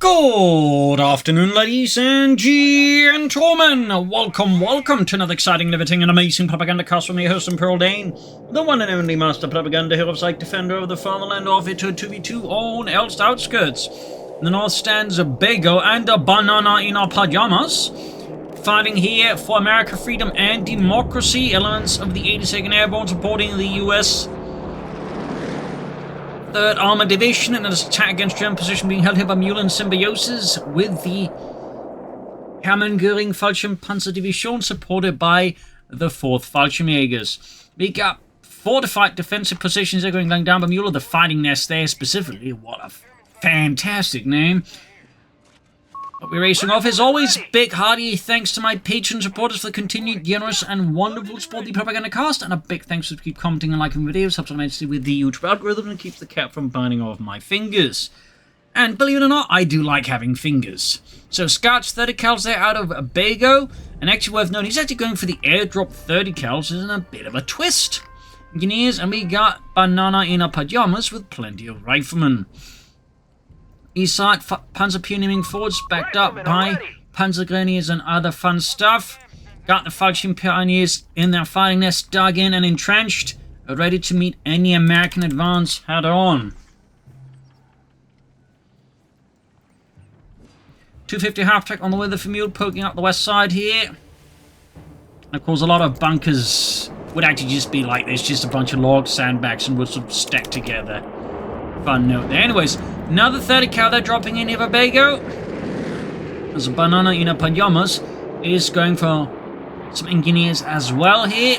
Good afternoon, ladies and gentlemen. Welcome to another exciting, riveting, and amazing Propagandacast from your host, Pearl Dane, the one and only master propaganda hero of Psych Defender of the fatherland of it to 2v2 on Elst outskirts. In the north stands Bego and BananainPajamas, fighting here for America, freedom, and democracy. Elements of the 82nd Airborne supporting the US 3rd Armored Division in an attack against German position being held here by Mule and Symbiosis, with the Göring Fallschirmpanzerdivision supported by the 4th Fallschirmjägers. We got fortified defensive positions they're going down by Mule, the fighting nest there specifically. What a fantastic name. What we're racing off as always, big hearty thanks to my patron supporters for the continued generous and wonderful support of the Propagandacast, and a big thanks to keep commenting and liking videos, helps immensely with the YouTube algorithm and keeps the cat from biting off my fingers. And believe it or not, I do like having fingers. So Scout's 30 cals there out of Bego, and actually worth noting, he's actually going for the airdrop 30 cals, is a bit of a twist. Engineers, and we got BananainPajamas with plenty of riflemen. East side, Panzer Pioneering forwards backed up by Panzer Grenadiers and other fun stuff. Got the Fallschirm Pioneers in their fighting nest, dug in and entrenched, ready to meet any American advance head on. 250 half-track on the weather for Mule, poking up the west side here. And of course, a lot of bunkers would actually just be like this, just a bunch of logs, sandbags, and would sort of stack together. Fun note there. Anyways, another 30 cal they're dropping in here for Bego. As BananainPajamas is going for some engineers as well here.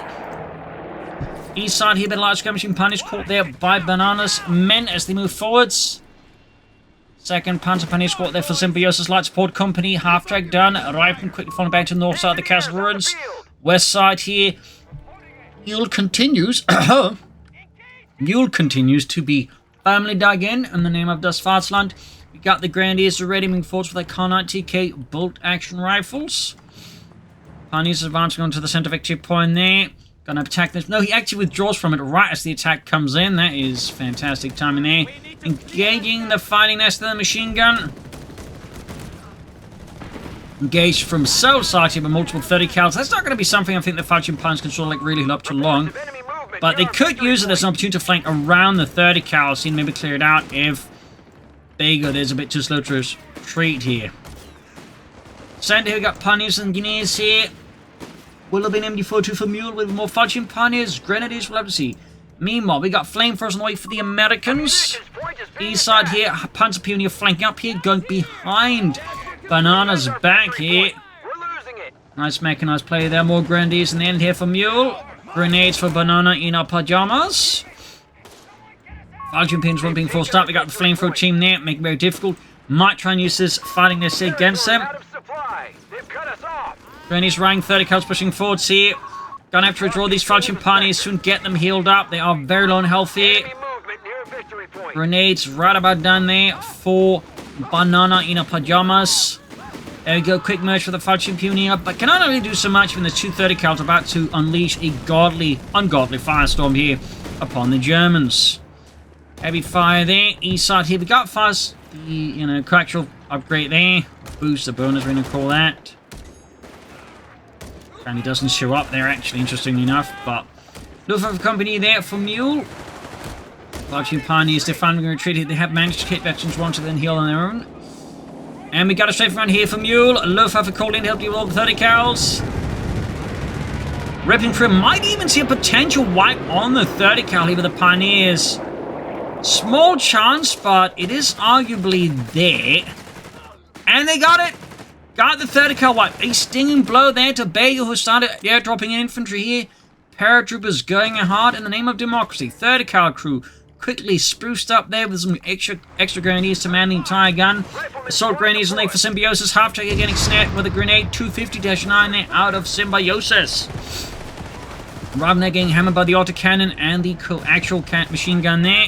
East side here, but large skirmishing punish caught there by Banana's men as they move forwards. Second Panzer punish caught there for Symbiosis Light Support Company. Half track done. Rifleman quickly falling back to the north side of the castle ruins. West side here. Mule continues. Mule continues to be firmly dug in the name of Das Vaterland. We got the Grenadiers already moving forward with their Coh3 TK bolt action rifles. Pioneers advancing onto the center victory point there. Gonna attack this. No, he actually withdraws from it right as the attack comes in. That is fantastic timing there. Engaging the fighting nest of the machine gun. Engaged from south side here with multiple 30 cals. That's not going to be something I think the Fallschirm Pioneers can sort of like really hold up too long. But they could use it as an opportunity to flank around the 30 cal scene, maybe clear it out if Bego is a bit too slow to retreat here. Center here, we got Pioneers and Engineers here. Will have been MD42 for Mule with more Fallschirm Pioneers. Grenadiers, we'll have to see. Meanwhile, we got Flamethrowers on the way for the Americans. East side here, Panzer Pioneer flanking up here, going behind Banana's back here. Nice mechanized play there, more Grenadiers in the end here for Mule. Grenades for BananainPajamas. Fallschirm Pioneers weren't being forced up. We got the flamethrower team there, making it very difficult. Might try and use this fighting this against them. Grenadiers running 30 cals pushing forwards here. Gonna have to withdraw these Fallschirm Pioneers soon, get them healed up. They are very low on health here. Grenades right about done there for BananainPajamas. There we go, quick merge for the Fallschirm Pioneer, but cannot really do so much when the 230 cals are about to unleash a ungodly firestorm here upon the Germans. Heavy fire there, east side here, we got fast, the, coaxial upgrade there, boost the bonus, we're going to call that. And he doesn't show up there actually, interestingly enough, but Luftwaffe company there for Mule. Fallschirm Pioneers, they're finally retreated, they have managed to hit veterans once and then heal on their own. And we got a strafe run here for Mule. Luftwaffe called in to help you with all the 30 cals. Ripping through. Might even see a potential wipe on the 30 cal here with the Pioneers. Small chance, but it is arguably there. And they got it. Got the 30 cal wipe. A stinging blow there to Bego, who started airdropping in infantry here. Paratroopers going hard in the name of democracy. 30 cal crew quickly spruced up there with some extra grenadiers to man the entire gun. Assault grenadiers on the for Symbiosis. Half-track getting snapped with a grenade. 250-9 there out of Symbiosis. Rather than getting hammered by the autocannon and the actual machine gun there.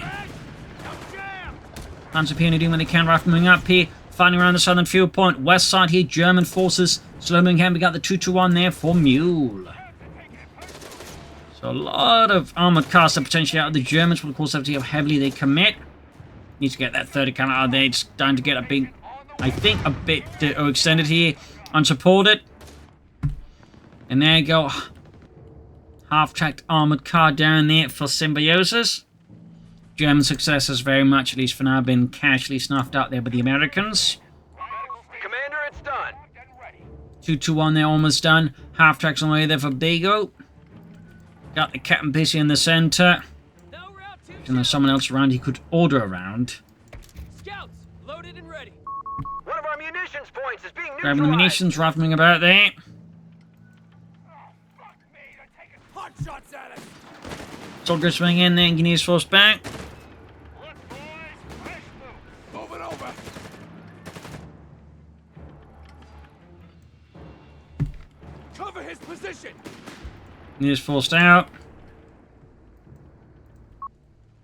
Panzer Pioneer doing what they can. Rifle moving up here. Fighting around the southern field point. West side here, German forces. Slow moving hand. We got the 2-1 there for Mule. So a lot of armored caster potentially out of the Germans. Will of course have to see how heavily they commit. Need to get that 30 cal out of there. It's starting to get a bit I think, a bit extended here, unsupported. And there you go. Half-tracked armored car down there for Symbiosis. German success has very much, at least for now, been casually snuffed out there by the Americans. Commander, it's done. 2-2-1 there, almost done. Half-tracks on the way there for Bego. Got the captain busy in the center. And there's someone else around he could order around. Scouts, loaded and ready. One of our munitions points is being neutralized. Grabbing the munitions, rattling about there. Hot shots at it. Soldiers swing in there, engineers force back. Move it over. Cover his position. Engineers forced out.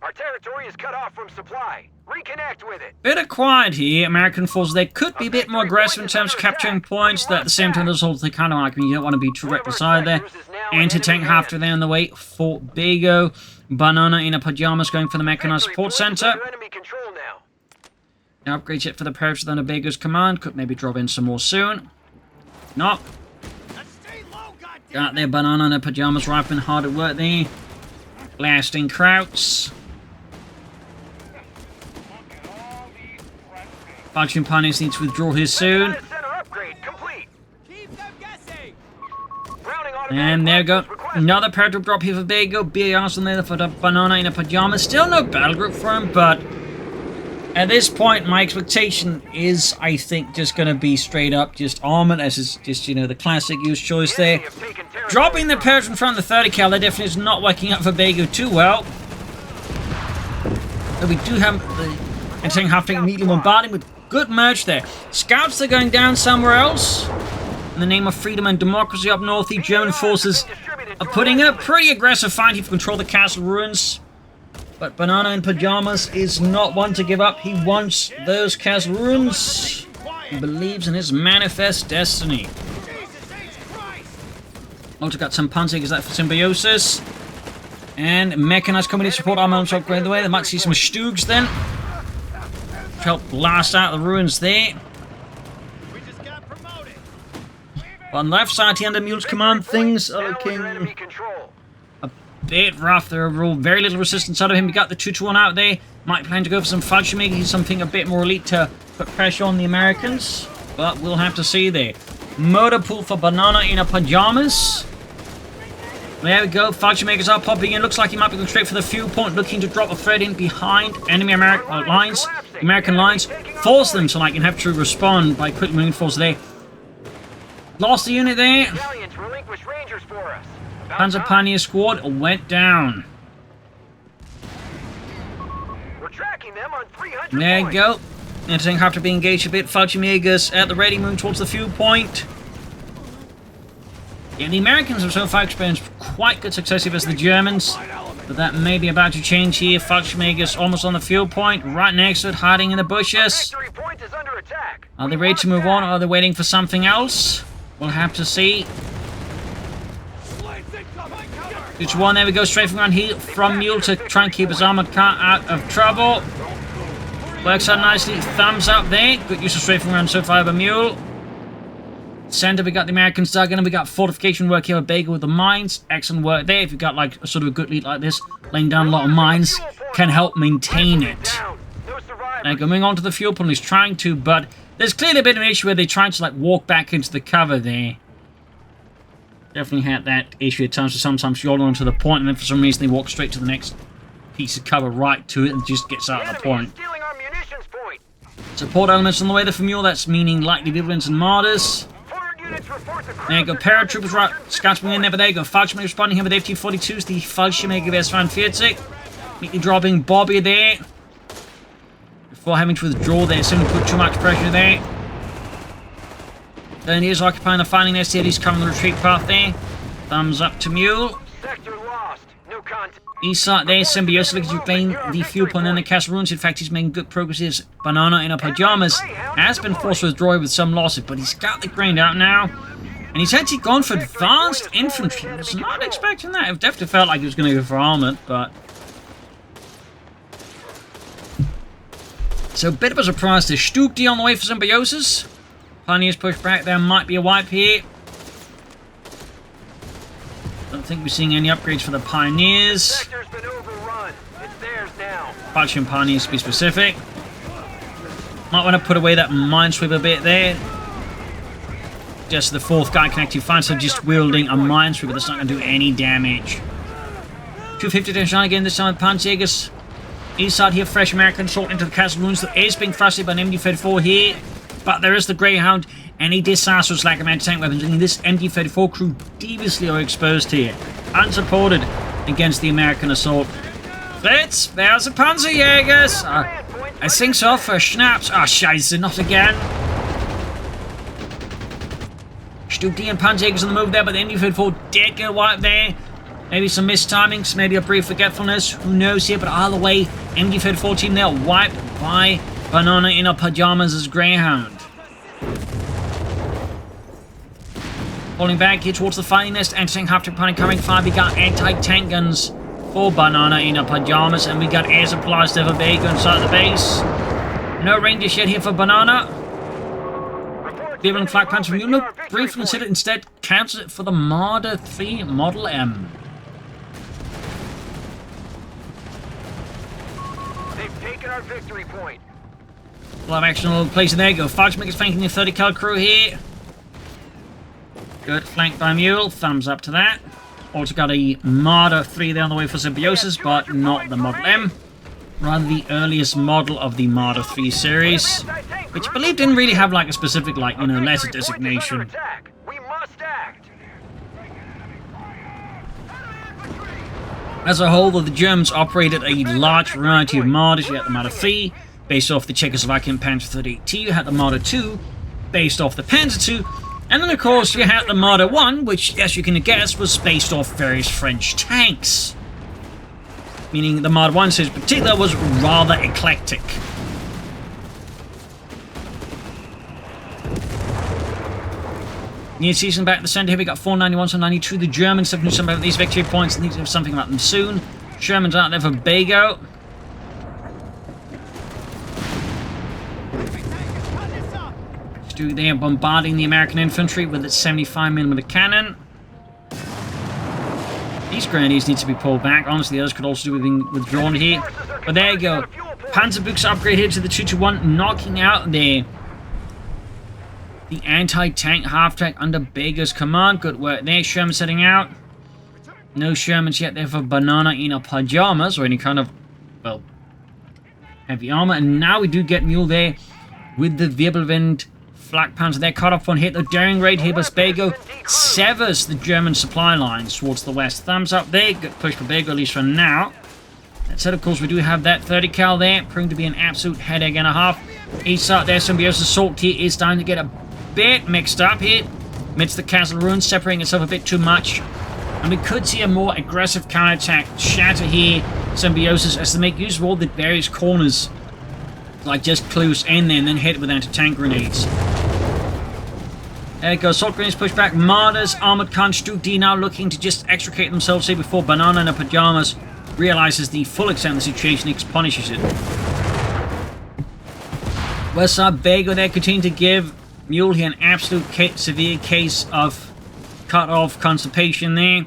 Our territory is cut off from supply. Reconnect with it. Bit of quiet here. American forces, they could be a bit more aggressive in terms of capturing points. But at the same time, there's also kind of like, you don't want to be too reckless either. Anti-tank half to there on the way for Bego. BananainPajamas going for the mechanized support center. Now upgrade it for the paratroopers under Bego's command. Could maybe drop in some more soon. No. Got their BananainPajamas riflemen hard at work there. Blasting Krauts. Falchion Pioneers needs to withdraw here soon. And there we go. Another paratroop drop here for Bego. BARs on there for the BananainPajamas. Still no battle group for him, but at this point, my expectation is, I think, just going to be straight up just armored, as is just, you know, the classic use choice there. Dropping the paratroop in front of the 30 cal, that definitely is not working out for Bego too well. But we do have the anti-tank half-tank immediately bombarding with good merch there. Scouts are going down somewhere else. In the name of freedom and democracy up north, the German forces are putting a pretty aggressive fight here to control the castle ruins. But BananainPajamas is not one to give up. He wants those castle ruins. He believes in his manifest destiny. Also got some Panzers that for Symbiosis. And mechanized company support armor upgrade the way. They might see some Stugs then. Help blast out the ruins there. But on the left side here under Mule's command, things are looking a bit rough. There are very little resistance out of him. We got the 2-1 out there. Might plan to go for some Fallschirmjäger. He's something a bit more elite to put pressure on the Americans. But we'll have to see there. Motor pool for BananainPajamas. There we go. Fallschirmjägers are popping in. Looks like he might be going straight for the fuel point, looking to drop a thread in behind enemy American lines. Force them to like have to respond by quick moving force there. Lost the unit there. Panzer Pioneer squad went down. There you go. Anti-tank have to be engaged a bit. Fallschirmjägers at the ready, moving towards the fuel point. Yeah, the Americans have so far experienced quite good success against the Germans. But that may be about to change here. Fallschirmjägers almost on the fuel point, right next to it, hiding in the bushes. Are they ready to move on, or are they waiting for something else? We'll have to see. 2-1, there we go, straight from Mule to try and keep his armored car out of trouble. Works out nicely, thumbs up there. Good use of strafing around so far by Mule. Center, we got the Americans dug in, we got fortification work here with Bego with the mines. Excellent work there. If you've got like sort of a good lead like this, laying down a lot of mines can help maintain it. Now going on to the fuel point, he's trying to, but there's clearly a bit of an issue where they're trying to like walk back into the cover there. Definitely had that issue at times, so sometimes you're onto the point and then for some reason they walk straight to the next piece of cover right to it and just gets out of the point. Support elements on the way there for Mule, that's meaning lightly Vivians and Martyrs. There you go, paratroopers right, scouts in there, but there you go, Fallschirmjäger responding here with FT-42s, the Fallschirmjäger S-42. Neatly dropping Bobby there. Before having to withdraw there, so put too much pressure there. Then he is occupying the fighting nest here, he's covering the retreat path there. Thumbs up to Mule. East side there, Symbiosis looking to reclaim the fuel point and the castle ruins. In fact, he's making good progress. His BananainPajamas has been forced to withdraw with some losses, but he's got the grain out now. And he's actually gone for advanced infantry. I was not expecting that. It definitely felt like he was going to go for armored, but So a bit of a surprise to Coh3 on the way for Symbiosis. Pioneers push back. There might be a wipe here. Don't think we're seeing any upgrades for the Pioneers. Sector's been overrun. It's theirs now. Falchion Pioneers to be specific. Might want to put away that Minesweeper bit there. Just the fourth guy can actually find, so just wielding a Minesweeper that's not going to do any damage. 250 to shine again, this time with Panzerjägers. East side here, fresh American assault into the castle ruins. There is being thrusted by an MD-34 here. But there is the Greyhound and a disastrous lack of anti-tank weapons. And this MD-34 crew deviously are exposed here. Unsupported against the American assault. Fritz, there's the Panzerjägers. I think so for Schnaps. Ah, Scheiße, not again. Coh3 and Panzerjägers on the move there, but the MD-34 did get wiped there. Maybe some missed timings, maybe a brief forgetfulness. Who knows here, but either way, MD-34 team there wiped by BananainPajamas' Greyhound. Falling back here towards the fighting nest, anti-tank half-tank panic covering fire. We got anti-tank guns for BananainPajamas, and we got air supplies there for Bego inside the base. No Rangers yet here for Banana. Cleveland Flak Pants from Mule. Briefly considered instead, cancel it for the Marder 3 Model M. They've taken our victory point. Live action all place, and there you go. Fudgemakers flanking the 30 cal crew here. Good, flanked by Mule. Thumbs up to that. Also got a Marder 3 there on the way for Symbiosis, but not the Model M. Rather the earliest model of the Marder 3 series, which I believe didn't really have like a specific, like, you know, letter designation. We must act. As a whole, though, the Germans operated a large variety of Marders. You had the Marder 3, based off the Czechoslovakian Panzer 38T. You had the Marder 2, based off the Panzer 2. And then, of course, you had the Marder 1, which, as you can guess, was based off various French tanks. Meaning the Marder 1 series in particular was rather eclectic. New season back at the centre here, we got 491, so 92. The Germans have knew something about these victory points and need to have something about them soon. Sherman's out there for Bego. They are bombarding the American infantry with its 75mm cannon. These grenadiers need to be pulled back. Honestly, those could also do with being withdrawn here. But there you go. Panzerbuk's upgrade here to the 221, knocking out the anti-tank half-tank under Bego's command. Good work there. Sherman setting out. No Shermans yet there for BananainPajamas or any kind of, well, heavy armor. And now we do get Mule there with the Wirbelwind Flak Panzer. They're cut off on hit. The daring raid here, but Bego severs the German supply lines towards the west. Thumbs up there. Good push for Bego, at least for now. That said, of course, we do have that 30 cal there, proving to be an absolute headache and a half. East side there, Symbiosis assault here is starting to get a bit mixed up here amidst the castle ruins, separating itself a bit too much. And we could see a more aggressive counterattack shatter here, Symbiosis, as they make use of all the various corners, like just close in there and then hit with anti-tank grenades. There it goes, assault grenades push back. Marders, Armored Coh3 now looking to just extricate themselves here before BananainPajamas realizes the full extent of the situation and punishes it. West side, Bego there continue to give Mule here an absolute severe case of cut-off constipation there.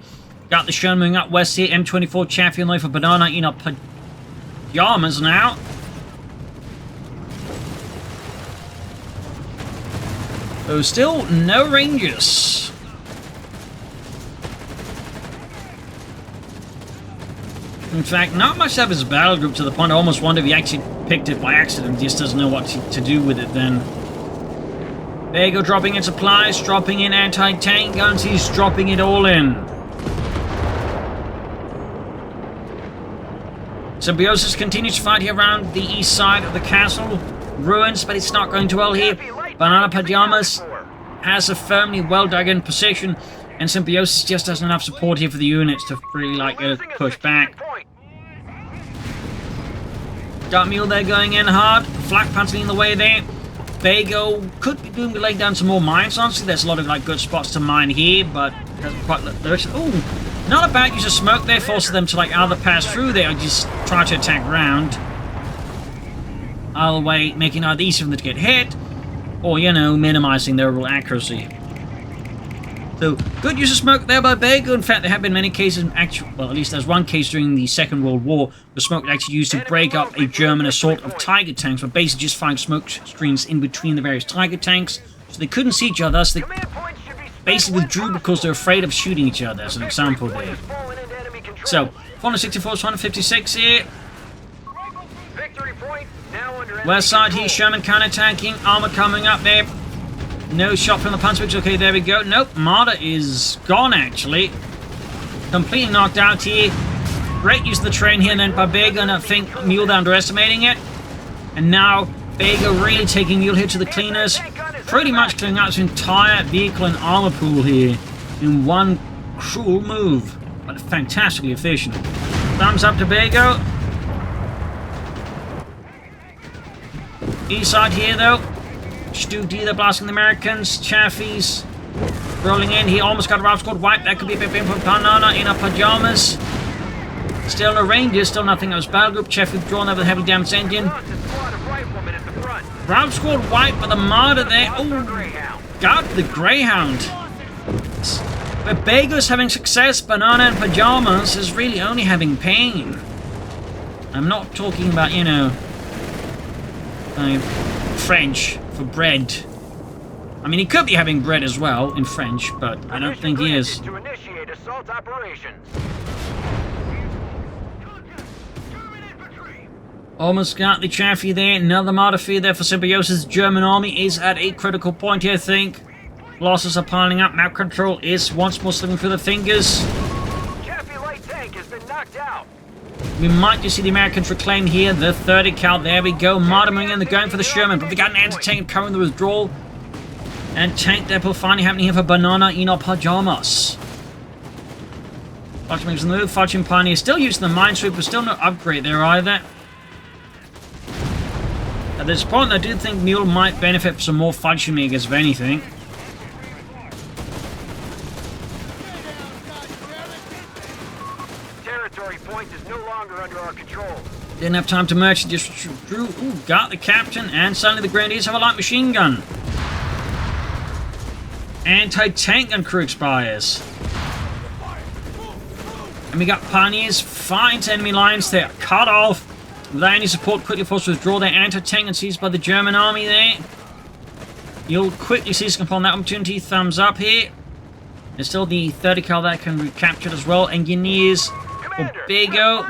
Got the Sherman moving up west here. M24 Chaffee on the way for BananainPajamas now. So still no Rangers. In fact, not much of his battle group to the point I almost wonder if he actually picked it by accident. He just doesn't know what to do with it then. Bego dropping in supplies, dropping in anti-tank guns. He's dropping it all in. Symbiosis continues to fight here around the east side of the castle ruins, but it's not going too well here. BananainPajamas has a firmly well dug in position, and Symbiosis just doesn't have enough support here for the units to really like push back. Got Mule there going in hard. Flak Panzer in the way there. Bego could be doing laying down some more mines. Honestly, there's a lot of like good spots to mine here, but doesn't quite look. Oh, not a bad use of smoke there, forces them to like either pass through there or just try to attack round. either way, making it either easy for them to get hit, or, you know, minimizing their overall accuracy. So, good use of smoke there by Bego. In fact, there have been many cases, well, at least there's one case during the Second World War, where smoke was actually used to break up a German assault of Tiger tanks, where basically just firing smoke screens in between the various Tiger tanks, so they couldn't see each other, so they basically withdrew because they're afraid of shooting each other, as an example there. So, 464 is 156 here. West side here, Sherman counter-attacking, armor coming up there. No shot from the Panzerwix. Okay, there we go. Nope, Marder is gone, actually. Completely knocked out here. Great use of the train here, and then by Bego, and I think Mule underestimating it. And now, Bego really taking Mule here to the cleaners. Pretty much clearing out his entire vehicle and armor pool here in one cruel move. But fantastically efficient. Thumbs up to Bego. East side here, though. Stu D, they're blasting the Americans. Chaffee's rolling in. He almost got a Ralph squad wiped. That could be a bit painful for Banana in our pajamas. Still no Rangers, still nothing of his battle group. Chaffee withdrawn over the heavily damaged engine. Ralph squad wiped, but the Marder there. Oh, got the Greyhound. But Bego's having success. BananainPajamas is really only having pain. I'm not talking about, you know, French for bread. I mean, he could be having bread as well in French, but I don't think he is. Almost got the Chaffee there. Another Marder feed there for Symbiosis. German army is at a critical point here, I think. Losses are piling up. Map control is once more slipping through the fingers. Chaffee light tank has been knocked out. We might just see the Americans reclaim here the 30 cal. There we go. Marder moving in. They're going for the Sherman, but we got an anti-tank covering the withdrawal. And tank depot finally happening here for BananainPajamas. Falchion makes the move. Falchion Pioneer still using the Minesweeper, still no upgrade there either. At this point, I do think Mule might benefit from some more Falchion Megers, if anything. Point is no longer under our control. Didn't have time to merge, just drew. Ooh, got the captain, and suddenly the Grenadiers have a light machine gun. Anti-tank gun crew expires. And we got Pioneers flying to enemy lines. They're cut off. Without any support, quickly forced to withdraw their anti-tank and seized by the German army there. You'll quickly seize upon that opportunity. Thumbs up here. There's still the 30 cal that can be captured as well. Engineers for Bego.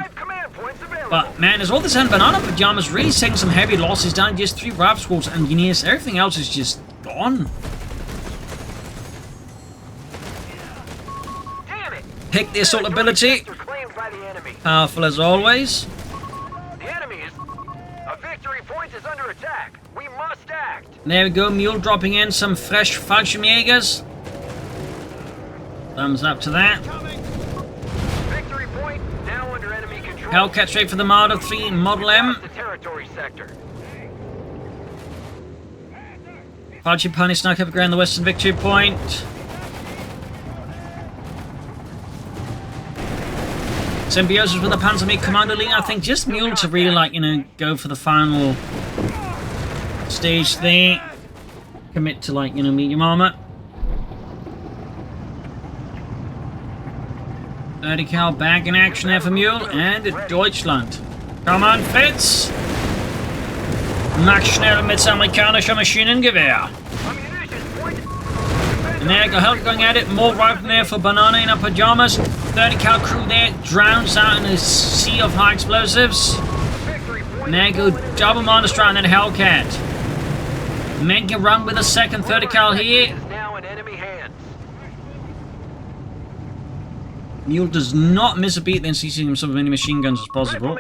But man, as all this and BananainPajamas really taking some heavy losses down. Just 3 Ralph squads and engineers. Everything else is just gone. Pick the assault ability. Powerful as always. Is under attack. We must act. There we go, Mule dropping in some fresh Fallschirmjägers. Thumbs up to that. Victory point now under enemy control. Hellcat straight for the Marder 3 Model M. The territory sector. Falchion Pioneer snuck up around the western victory point. Symbiosis with the Panzer Commando lead. I think just Mule to really, like, you know, go for the final stage there. Commit to, like, you know, medium armor. 30 cal back in action there for Mule. And Deutschland. Come on, Fitz! Max Schnell mit amerikanischer Maschinengewehr. And there you go, Help going at it. More rifle there for BananainPajamas. 30 cal crew there, drowns out in a sea of high explosives. And there you go, double Marder strike and then Hellcat. Men can run with a second 30 cal here. Mule does not miss a beat, then seizing himself as many machine guns as possible.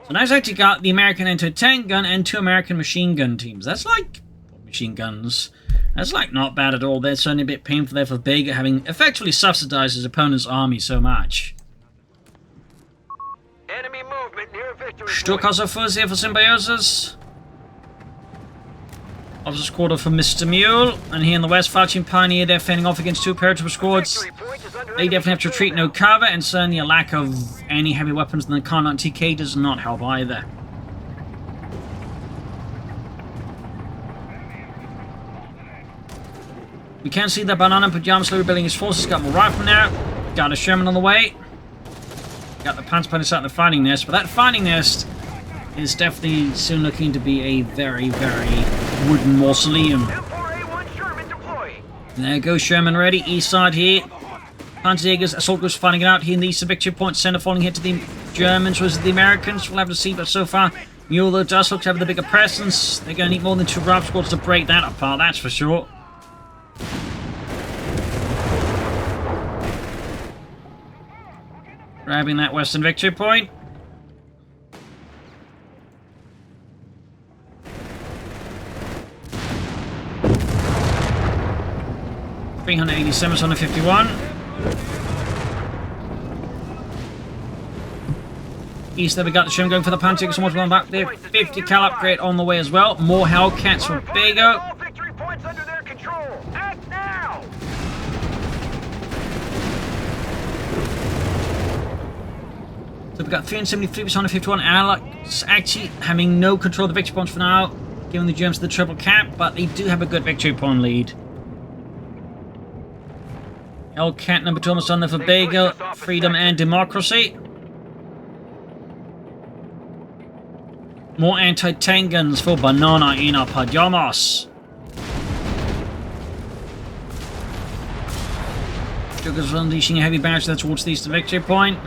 So now he's actually got the American anti-tank gun and 2 American machine gun teams. That's like machine guns. That's like not bad at all. They're certainly a bit painful there for Bego, having effectively subsidized his opponent's army so much. Enemy movement near victory. Stuckhouse first here for Symbiosis. Officer squad for Mr. Mule. And here in the west, Falchion Pioneer, they're fending off against 2 paratrooper squads. They definitely have to retreat, no cover, and certainly a lack of any heavy weapons in the Coh3 TK does not help either. We can see that BananainPajamas slowly rebuilding his forces. Got more riflemen now. Got a Sherman on the way. Got the Pants Pilots out in the fighting nest, but that fighting nest is definitely soon looking to be a very, very wooden mausoleum. There goes Sherman ready. East side here. Panzerjägers, assault groups fighting it out here in the eastern victory point. Center falling here to the Germans versus the Americans. We'll have to see, but so far, Mule though does look to have the bigger presence. They're going to need more than 2 RAF squads to break that apart, that's for sure. Grabbing that western victory point. .387, 151. East there we got the Sherman going for the Panzerjäger, so much going back there. 50 cal upgrade on the way as well. More Hellcats for Bego. All victory points under their control. Act now. So we've got 373%, 151. Allies actually having no control of the victory points for now, giving the Germans the triple cap, but they do have a good victory point lead. Hellcat number 2 almost on there for Bego. Freedom and democracy. More anti-tank guns for BananainPajamas. Jugger's unleashing a heavy barrage there towards the eastern victory point.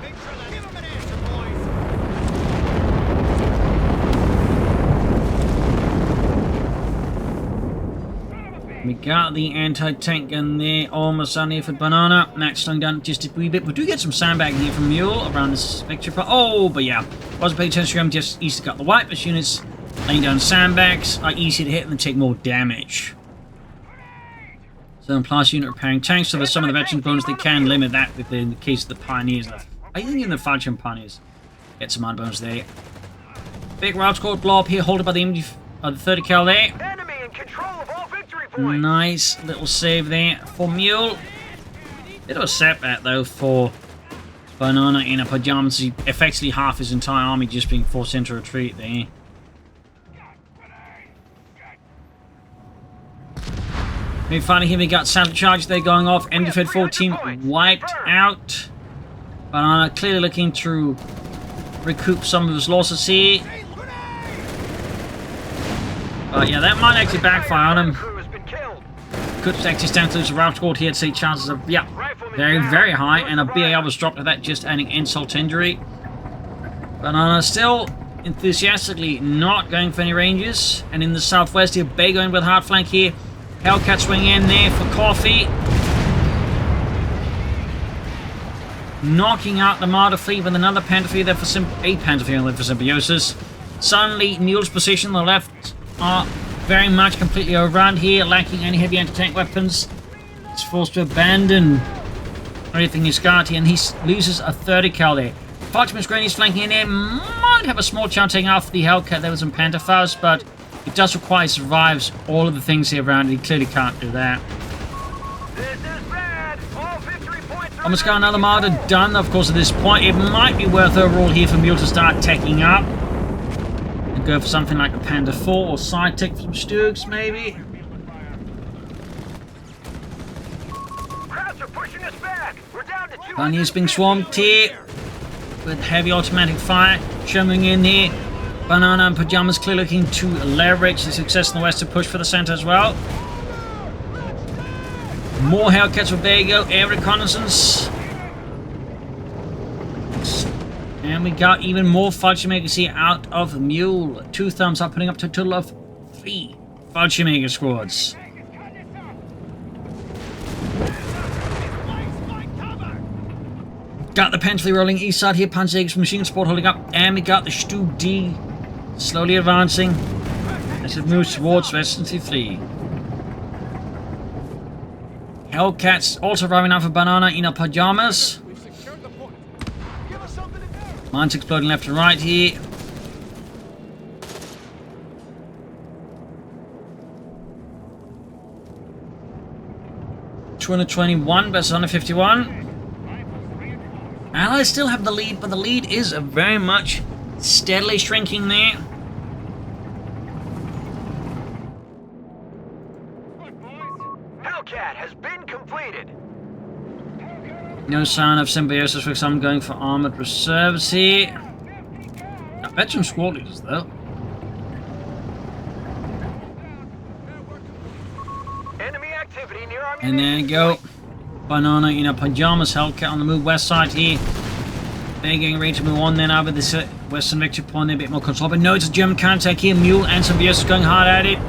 We got the anti-tank gun there, almost on here for Banana. Max slowing down just a wee bit. We do get some sandbagging here from Mule around this victory point. Oh, but yeah. Wasn't paying attention to him, just easily got the whitelist units. Laying down sandbags are easy to hit and take more damage. So plus unit repairing tanks, so there's some of the veteran bonus they can limit that in the case of the Pioneers. I think in the Falchion Pioneers get some on bonus there. Big route squad blow up here, hold it by the 30 cal there. Enemy in control of all victory points. Nice little save there for Mule. Bit of a setback though for BananainPajamas. Effectively half his entire army just being forced into retreat there. Maybe finally here we got satellite charges there going off. Eindhoven 14 wiped out. Banana clearly looking to recoup some of his losses here. But yeah, that might actually backfire on him. Could actually stand to lose a route squad here to see chances of, yeah, very, very high. And a BAL was dropped at that, just adding insult to injury. Banana still enthusiastically not going for any ranges. And in the southwest here, Bego going with hard flank here. Hellcat swing in there for Coh3. Knocking out the Marder fleet with another Panther fleet there for Panther fleet there for Symbiosis. Suddenly, Mule's position on the left are very much completely overrun here, lacking any heavy anti-tank weapons. He's forced to abandon everything he's got here, and he loses a 30 cal there. Parchment's Granny's flanking in there. Might have a small chance taking off the Hellcat there with some Panther Faust, but it does require he survives all of the things here around, and he clearly can't do that. This is bad. All victory points are Almost got another Marder done, of course, at this point. It might be worth overall here for Mule to start teching up. And go for something like a Panda 4 or side tech from Stooks, maybe. Krauts are pushing us back. We're down to 200. Bunny's being swamped here with heavy automatic fire. Sherman in here. BananainPajamas clearly looking to leverage the success in the west to push for the center as well. More Hellcats for Bego. Air reconnaissance. And we got even more Fallschirmjägers here out of Mule. 2 thumbs up, putting up to a total of 3 Fallschirmjäger squads. Got the Panther rolling east side here. Panzerjägers from machine support holding up. And we got the Stu D slowly advancing as it moves towards Western Fleet. Hellcats also arriving out for BananainPajamas. Mines exploding left and right here. .221 versus 151. Allies still have the lead, but the lead is very much steadily shrinking there. Hellcat has been completed. No sign of Symbiosis, for some going for armored reserves here. I bet some squad leaders though. Enemy activity near our And there you go. Banana in a pajamas, Hellcat on the move west side here. They're getting ready to move on then over this western victory point. They're a bit more control. But no, it's a German counterattack here. Mule and Symbiosis going hard at it.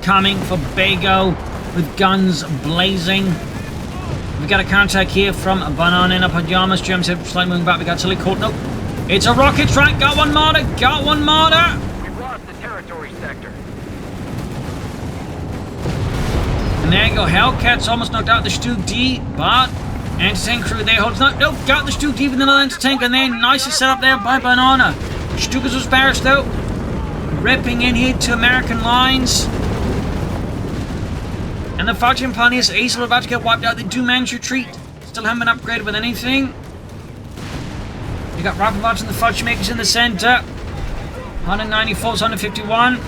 Coming for Bego with guns blazing. We got a counterattack here from BananainPajamas. Germans have slightly moving back. We got Tilly caught. Nope. It's a rocket strike. Got one martyr. Got one martyr. We've lost the territory sector. And there you go. Hellcat's almost knocked out the Stu D, but anti-tank crew there holds not. Nope, got the Stu D with another anti-tank, and then nicely set up there by Banana. Stukas was barracks though, ripping in here to American lines. And the Falchion Pioneers are easily about to get wiped out. They do manage to retreat. Still haven't been upgraded with anything. You got rifle bots and the Falchion Makers in the center. 194, 151.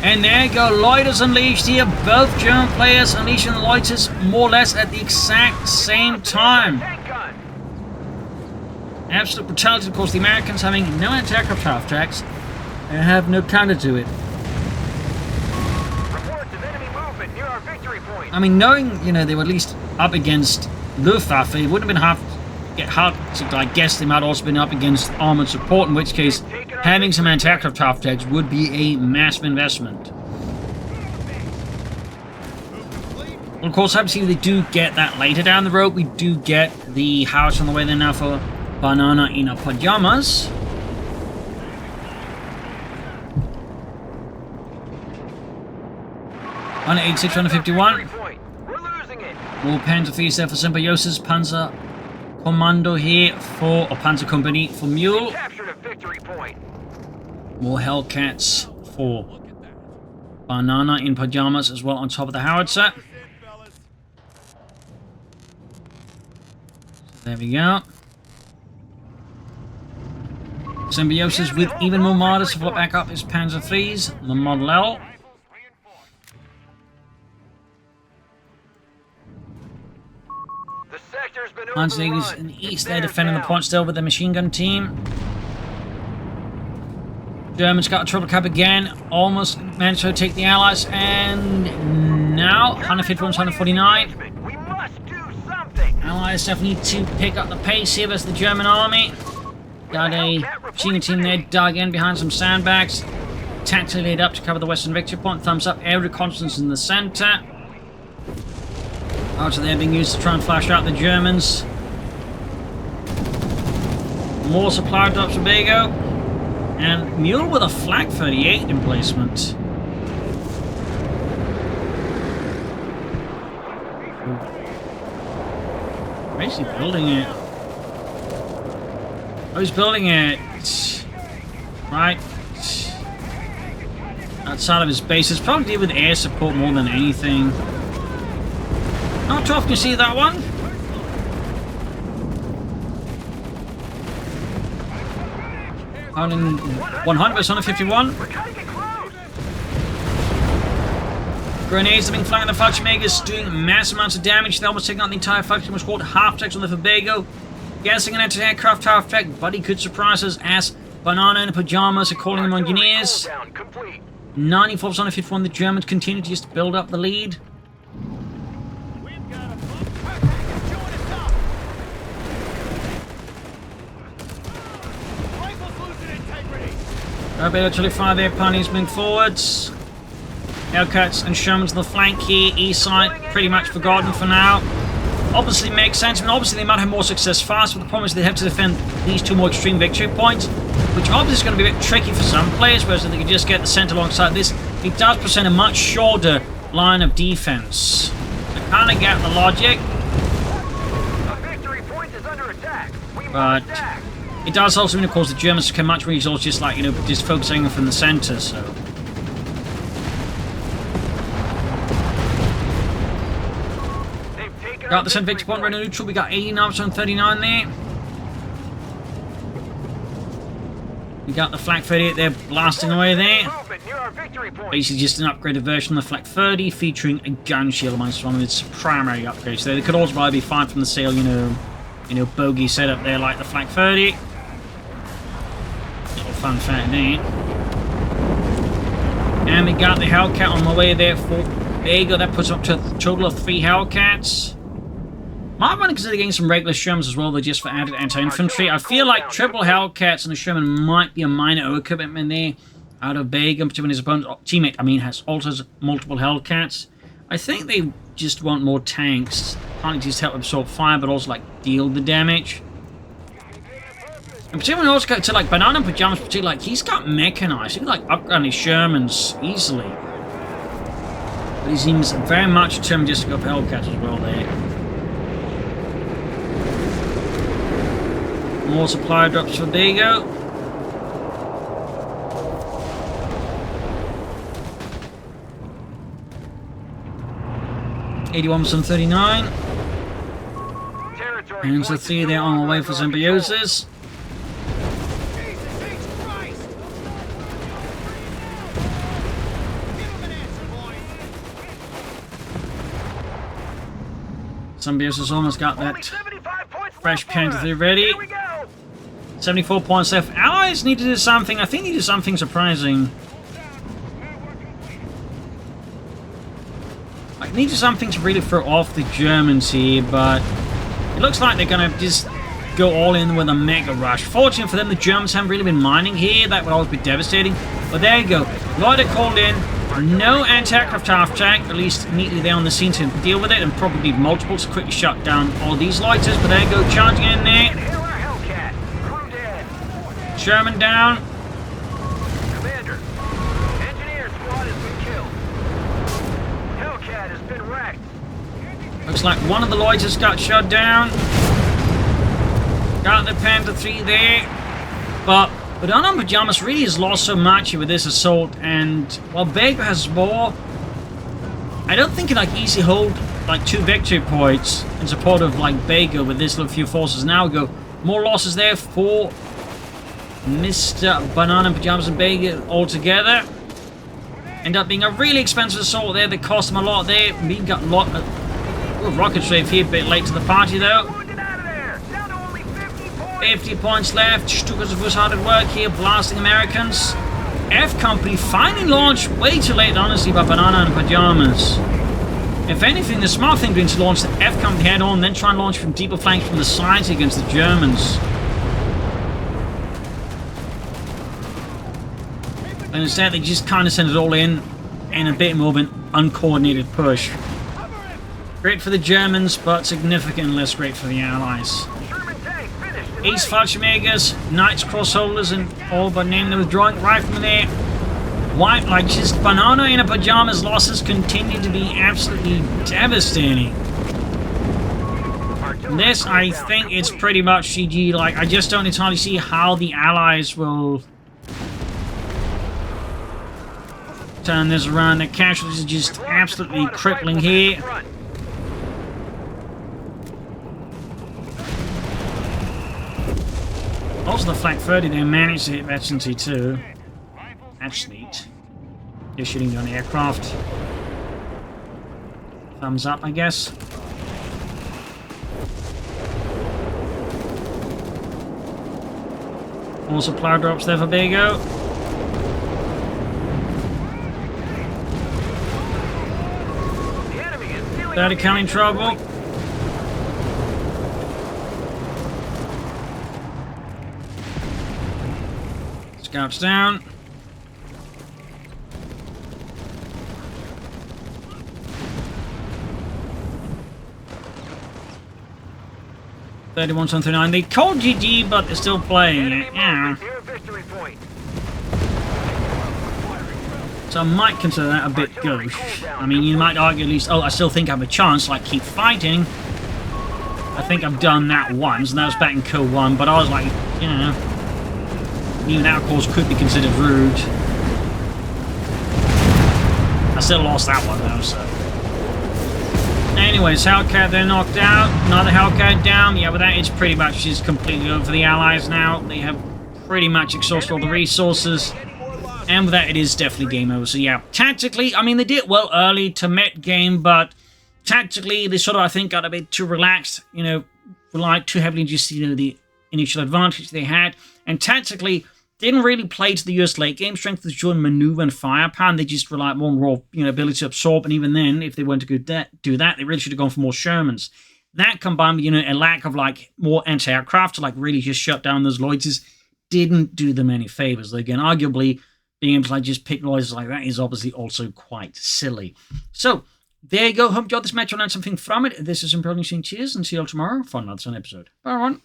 And there you go, Loiters unleashed here. Both German players unleashing the Loiters more or less at the exact same time. Absolute brutality, of course. The Americans having no anti-aircraft half tracks and have no counter to it. Reports of enemy movement near our victory point. I mean, knowing, you know, they were at least up against Luftwaffe, it wouldn't have been hard to, I guess they might also been up against Armoured Support, in which case having some anti-aircraft half tracks would be a massive investment. Well, of course, obviously they do get that later down the road. We do get the house on the way there now for BananainPajamas. On 86, 151. We're losing it. More Panzer IIIs there for Symbiosis. Panzer Commando here for, or Panzer Company for Mule. Captured a victory point. More Hellcats for BananainPajamas as well on top of the howitzer. There we go. Symbiosis with even more martyrs to flip back up his Panzer IIIs, the Model L. The sector's been Panzer's in the east there defending the point still with the machine gun team. Germans got a triple cap again, almost managed to take the Allies, and now 151, 149. We must do something. Allies definitely need to pick up the pace here versus the German army. Got a machine gun team there dug in behind some sandbags. Tactically laid up to cover the western victory point. Thumbs up, air reconnaissance in the center. Out there being used to try and flash out the Germans. More supply drops for Bego. And Mule with a Flak 38 emplacement. Where is he building it? Oh, he's building it right outside of his base. It's probably to do with air support more than anything. Not too often you see that one. Out in 100 versus 151. Grenades have been flying the Falchion Makers, doing massive amounts of damage. They're almost taking out the entire Falchion squad. Half tracks on the Bego. Guessing an anti-aircraft half track, but he could surprise us as BananainPajamas are calling them engineers. 94 versus 151. The Germans continue to just build up the lead. Ability to fire their ponies moving forwards. Hellcats and Shermans on the flank here. East side pretty much forgotten for now. Obviously makes sense. I mean, obviously they might have more success fast, but the problem is they have to defend these two more extreme victory points, which obviously is going to be a bit tricky for some players, whereas if they can just get the center alongside this, it does present a much shorter line of defense. I kind of get the logic. A victory point is under attack. We But must act. it does also mean, of course, the Germans can much resource just like, you know, just focusing from the center, so. They've taken Got our the center victory point, we're neutral. We got 89 on 39 there. We got the Flak 38 there blasting away there. Movement near our victory point. Basically just an upgraded version of the Flak 30 featuring a gun shield amongst one of its primary upgrades. So they could also probably be fine from the sale, you know, bogey setup there like the Flak 30. Little fun fact there. And we got the Hellcat on the way there for Bego. That puts up to a total of 3 Hellcats. Might want to consider getting some regular Shermans as well, though, just for added anti-infantry. I feel like triple Hellcats and a Sherman might be a minor overcommitment there out of Bego, particularly when his opponent's teammate, has also multiple Hellcats. I think they just want more tanks, partly just to help absorb fire, but also, like, deal the damage. And particularly also got to, like, BananainPajamas, particularly, like, he's got mechanized. He can, like, upgrade his Shermans easily. But he seems very much determined just to go for Hellcats as well there. More supply drops for Bego. $81.39. And so 3 there on the way for Symbiosis. Symbiosis almost got that fresh Panther 3 ready. 74 points left. Allies need to do something. I think they need to do something surprising. I need to do something to really throw off the Germans here, but it looks like they're going to just go all in with a mega rush. Fortunately for them, the Germans haven't really been mining here. That would always be devastating. But there you go. Loiter called in. No anti-aircraft half-track, at least immediately there on the scene to deal with it, and probably multiple to quickly shut down all these Loiters. But there you go, charging in there. Sherman down. Commander, engineer squad has been killed. Hellcat has been wrecked. Looks like one of the Loiters got shot down. Got the Panther 3 there. But BananainPajamas really has lost so much here with this assault, and while Bego has more, I don't think he like easily hold like 2 victory points in support of like Bego with this little few forces. Now we go more losses there for Mr. BananainPajamas and Bego all together. End up being a really expensive assault there that cost him a lot there. We got a lot of rocket strafe here, a bit late to the party though. 50 points left. Stukas was hard at work here, blasting Americans. F Company finally launched way too late, honestly, by BananainPajamas. If anything, the smart thing being to launch the F Company head on, then try and launch from deeper flanks from the sides against the Germans. And instead, they just kind of sent it all in a bit more of an uncoordinated push. Great for the Germans, but significantly less great for the Allies. Ace Fallschirmjägers, Knights, Crossholders, and all but named the withdrawing riflemen there. White, like just BananainPajamas losses continue to be absolutely devastating. This, I think it's pretty much GG. Like, I just don't entirely see how the Allies will turn this around. The casualties are just absolutely crippling here. Also, the Flak 30, they managed to hit Veterancy too. That's neat. They're shooting down aircraft. Thumbs up, I guess. More supply drops there for Bego. They're in trouble. Scouts down. $31-39. They called GG, but they're still playing it. Yeah. So I might consider that a bit gauche. I mean, you might argue at least, oh, I still think I have a chance, like, keep fighting. I think I've done that once, and that was back in Coh3, but I was like, you know, even that, of course, could be considered rude. I still lost that one, though, so. Anyways, Hellcat, they're knocked out. Another Hellcat down. Yeah, with that, it's pretty much just completely over for the Allies now. They have pretty much exhausted all the resources. And with that, it is definitely game over. So yeah, tactically, I mean, they did well early to mid-game, but tactically, they sort of, I think, got a bit too relaxed, you know, relied too heavily on just, you know, the initial advantage they had. And tactically, didn't really play to the US late game strength of during maneuver and firepower, and they just relied more on raw, you know, ability to absorb. And even then, if they weren't to do that, they really should have gone for more Shermans. That combined with, you know, a lack of like more anti-aircraft to like really just shut down those Loiters didn't do them any favors. Though again, arguably, being able to like just pick Loiters like that is obviously also quite silly. So there you go. Hope you enjoyed this match. I learned something from it. This is Imperial Machine. Cheers, and see you all tomorrow for another episode. Bye, everyone.